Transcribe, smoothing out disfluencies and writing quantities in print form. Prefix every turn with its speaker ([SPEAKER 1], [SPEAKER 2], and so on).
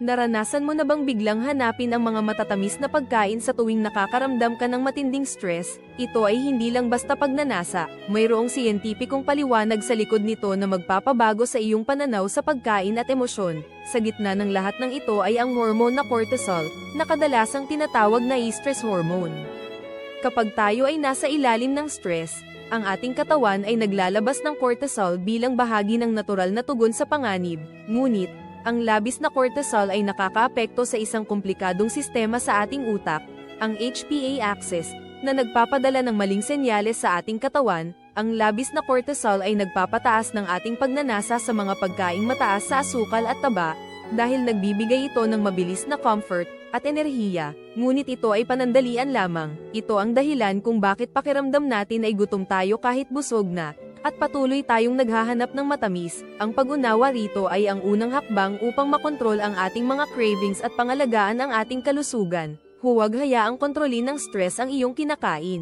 [SPEAKER 1] Naranasan mo na bang biglang hanapin ang mga matatamis na pagkain sa tuwing nakakaramdam ka ng matinding stress? Ito ay hindi lang basta pagnanasa, mayroong siyentipikong paliwanag sa likod nito na magpapabago sa iyong pananaw sa pagkain at emosyon. Sa gitna ng lahat ng ito ay ang hormone na cortisol, na kadalasang tinatawag na stress hormone. Kapag tayo ay nasa ilalim ng stress, ang ating katawan ay naglalabas ng cortisol bilang bahagi ng natural na tugon sa panganib, ngunit, ang labis na cortisol ay nakakaapekto sa isang komplikadong sistema sa ating utak, ang HPA axis, na nagpapadala ng maling senyales sa ating katawan. Ang labis na cortisol ay nagpapataas ng ating pagnanasa sa mga pagkaing mataas sa asukal at taba, dahil nagbibigay ito ng mabilis na comfort at enerhiya, ngunit ito ay panandalian lamang. Ito ang dahilan kung bakit pakiramdam natin ay gutom tayo kahit busog na, at patuloy tayong naghahanap ng matamis. Ang pag-unawa rito ay ang unang hakbang upang makontrol ang ating mga cravings at pangalagaan ang ating kalusugan. Huwag hayaang kontrolin ng stress ang iyong kinakain.